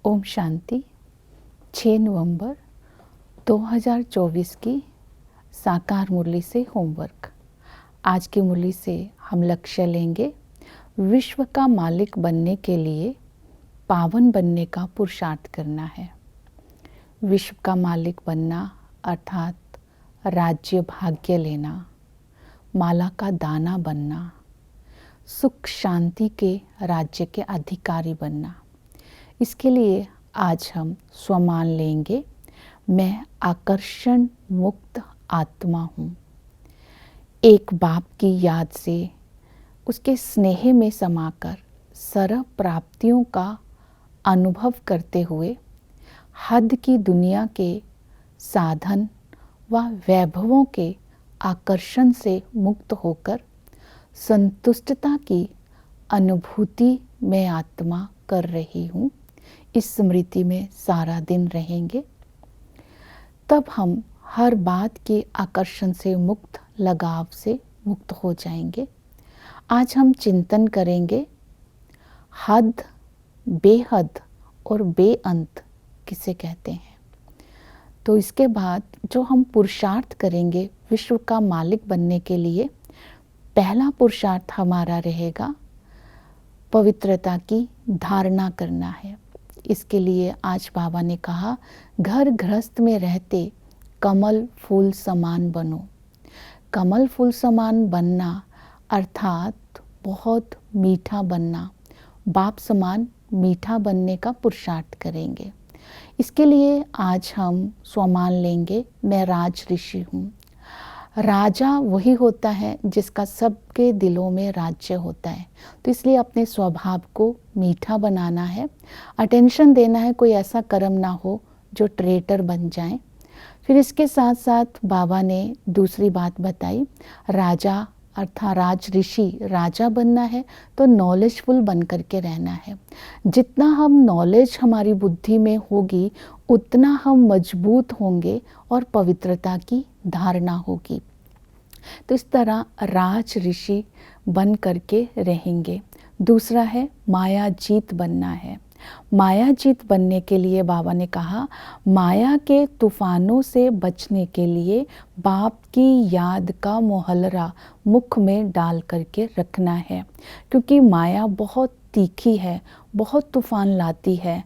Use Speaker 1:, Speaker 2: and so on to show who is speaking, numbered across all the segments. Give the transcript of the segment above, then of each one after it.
Speaker 1: ओम शांति। 6 नवंबर 2024 की साकार मुरली से होमवर्क। आज की मुरली से हम लक्ष्य लेंगे विश्व का मालिक बनने के लिए पावन बनने का पुरुषार्थ करना है। विश्व का मालिक बनना अर्थात राज्य भाग्य लेना, माला का दाना बनना, सुख शांति के राज्य के अधिकारी बनना। इसके लिए आज हम स्वमान लेंगे, मैं आकर्षण मुक्त आत्मा हूँ। एक बाप की याद से उसके स्नेह में समाकर सर्व प्राप्तियों का अनुभव करते हुए हद की दुनिया के साधन व वैभवों के आकर्षण से मुक्त होकर संतुष्टता की अनुभूति मैं आत्मा कर रही हूँ। इस स्मृति में सारा दिन रहेंगे, तब हम हर बात के आकर्षण से मुक्त, लगाव से मुक्त हो जाएंगे। आज हम चिंतन करेंगे हद, बेहद और बेअंत किसे कहते हैं। तो इसके बाद जो हम पुरुषार्थ करेंगे विश्व का मालिक बनने के लिए, पहला पुरुषार्थ हमारा रहेगा पवित्रता की धारणा करना है। इसके लिए आज बाबा ने कहा, घर गृहस्थ में रहते कमल फूल समान बनो। कमल फूल समान बनना अर्थात बहुत मीठा बनना, बाप समान मीठा बनने का पुरुषार्थ करेंगे। इसके लिए आज हम स्वमान लेंगे, मैं राज ऋषि हूँ। राजा वही होता है जिसका सबके दिलों में राज्य होता है। तो इसलिए अपने स्वभाव को मीठा बनाना है, अटेंशन देना है, कोई ऐसा कर्म ना हो जो ट्रेटर बन जाए। फिर इसके साथ साथ बाबा ने दूसरी बात बताई, राजा अर्थात राज ऋषि, राजा बनना है तो नॉलेजफुल बन करके रहना है। जितना हम नॉलेज हमारी बुद्धि में होगी उतना हम मजबूत होंगे और पवित्रता की धारणा होगी। तो इस तरह राज ऋषि बन करके रहेंगे। दूसरा है माया जीत बनना है। माया जीत बनने के लिए बाबा ने कहा, माया के तूफानों से बचने के लिए बाप की याद का मोहल्ला मुख में डाल करके रखना है, क्योंकि माया बहुत तीखी है, बहुत तूफान लाती है।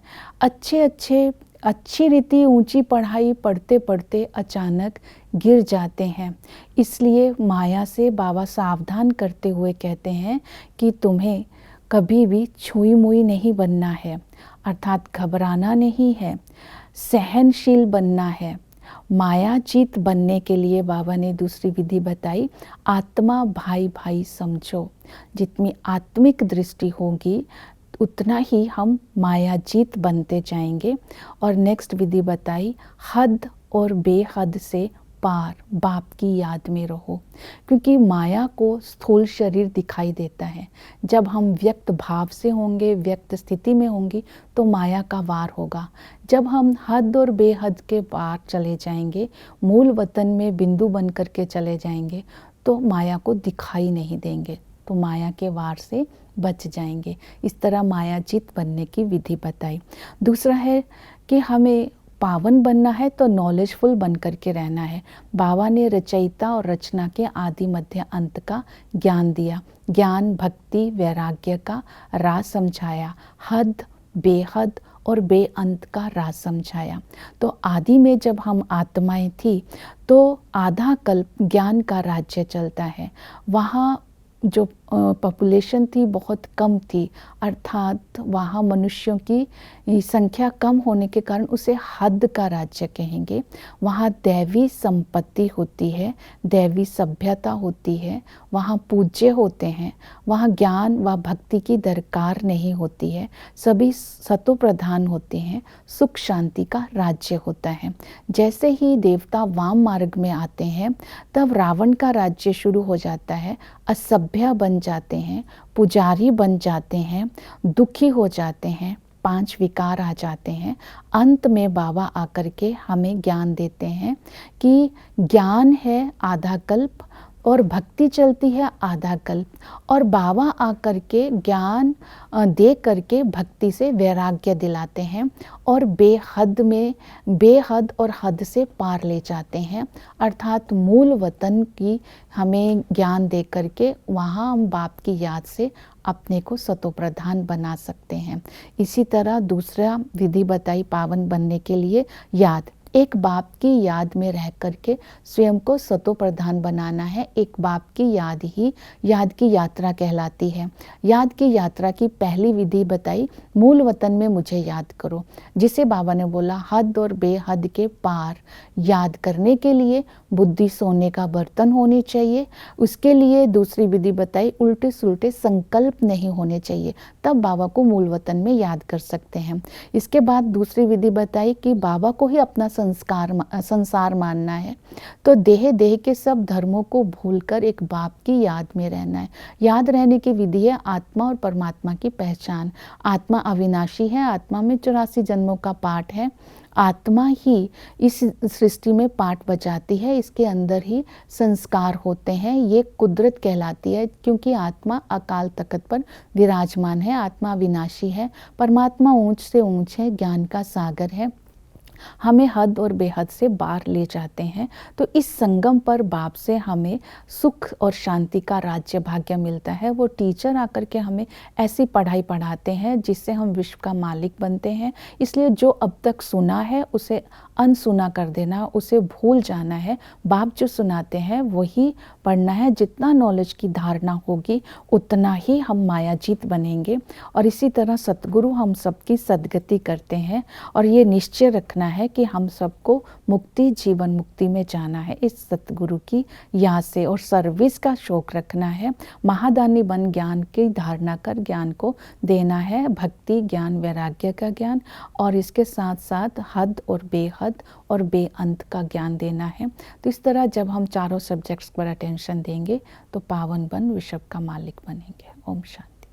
Speaker 1: अच्छी रीति ऊंची पढ़ाई पढ़ते पढ़ते अचानक गिर जाते हैं। इसलिए माया से बाबा सावधान करते हुए कहते हैं कि तुम्हें कभी भी छुई मुई नहीं बनना है, अर्थात घबराना नहीं है, सहनशील बनना है। माया जीत बनने के लिए बाबा ने दूसरी विधि बताई, आत्मा भाई भाई समझो। जितनी आत्मिक दृष्टि होगी उतना ही हम माया जीत बनते जाएंगे। और नेक्स्ट विधि बताई, हद और बेहद से पार बाप की याद में रहो, क्योंकि माया को स्थूल शरीर दिखाई देता है। जब हम व्यक्त भाव से होंगे, व्यक्त स्थिति में होंगी तो माया का वार होगा। जब हम हद और बेहद के पार चले जाएंगे, मूल वतन में बिंदु बन करके चले जाएंगे तो माया को दिखाई नहीं देंगे, तो माया के वार से बच जाएंगे। इस तरह माया जीत बनने की विधि बताई। दूसरा है कि हमें पावन बनना है तो नॉलेजफुल बन करके रहना है। बाबा ने रचयिता और रचना के आदि मध्य अंत का ज्ञान दिया, ज्ञान भक्ति वैराग्य का राज समझाया, हद बेहद और बेअंत का राज समझाया। तो आदि में जब हम आत्माएं थी तो आधा कल्प ज्ञान का राज्य चलता है। वहाँ जो पॉपुलेशन थी बहुत कम थी, अर्थात वहाँ मनुष्यों की संख्या कम होने के कारण उसे हद का राज्य कहेंगे। वहाँ दैवी संपत्ति होती है, दैवी सभ्यता होती है, वहाँ पूज्य होते हैं, वहाँ ज्ञान व भक्ति की दरकार नहीं होती है, सभी सतो प्रधान होते हैं, सुख शांति का राज्य होता है। जैसे ही देवता वाम मार्ग में आते हैं तब रावण का राज्य शुरू हो जाता है, असभ्य बन जाते हैं, पुजारी बन जाते हैं, दुखी हो जाते हैं, 5 विकार आ जाते हैं। अंत में बाबा आकर के हमें ज्ञान देते हैं कि ज्ञान है आधा कल्प और भक्ति चलती है आधा कल्प। और बाबा आकर के ज्ञान दे करके भक्ति से वैराग्य दिलाते हैं और बेहद और हद से पार ले जाते हैं। अर्थात मूल वतन की हमें ज्ञान दे करके वहाँ हम बाप की याद से अपने को सतोप्रधान बना सकते हैं। इसी तरह दूसरा विधि बताई पावन बनने के लिए, याद। एक बाप की याद में रह करके स्वयं को सतोप्रधान बनाना है। एक बाप की याद ही याद की यात्रा कहलाती है। याद की यात्रा की पहली विधि बताई, मूल वतन में मुझे याद करो, जिसे बाबा ने बोला हद और बेहद के पार याद करने के लिए बुद्धि सोने का बर्तन होनी चाहिए। उसके लिए दूसरी विधि बताई, उल्टे सुलटे संकल्प नहीं होने चाहिए, तब बाबा को मूल वतन में याद कर सकते हैं। इसके बाद दूसरी विधि बताई कि बाबा को ही अपना संसार मानना है, तो देह के सब धर्मों को भूलकर एक बाप की याद में रहना है। याद रहने की विधि है आत्मा और परमात्मा की पहचान। आत्मा अविनाशी है, आत्मा में 84 जन्मों का पाठ है। आत्मा ही इस सृष्टि में पाठ बजाती है, इसके अंदर ही संस्कार होते हैं। ये कुदरत कहलाती है, क्योंकि आत्मा अकाल तख्त पर विराजमान है। आत्मा विनाशी है, परमात्मा ऊंच से ऊंच है, ज्ञान का सागर है, हमें हद और बेहद से बाहर ले जाते हैं। तो इस संगम पर बाप से हमें सुख और शांति का राज्य भाग्य मिलता है। वो टीचर आकर के हमें ऐसी पढ़ाई पढ़ाते हैं जिससे हम विश्व का मालिक बनते हैं। इसलिए जो अब तक सुना है उसे अनसुना कर देना, उसे भूल जाना है। बाप जो सुनाते हैं वही पढ़ना है। जितना नॉलेज की धारणा होगी उतना ही हम मायाजीत बनेंगे। और इसी तरह सतगुरु हम सबकी सद्गति करते हैं। और ये निश्चय रखना है कि हम सबको मुक्ति, जीवन मुक्ति में जाना है इस सतगुरु की याद से। और सर्विस का शौक रखना है। महादानी बन ज्ञान की धारणा कर ज्ञान को देना है। भक्ति, ज्ञान, वैराग्य का ज्ञान, और इसके साथ साथ हद और बेहद और बेअंत का ज्ञान देना है। तो इस तरह जब हम चारों सब्जेक्ट्स पर अटेंशन देंगे तो पावन बन विश्व का मालिक बनेंगे। ओम शांति।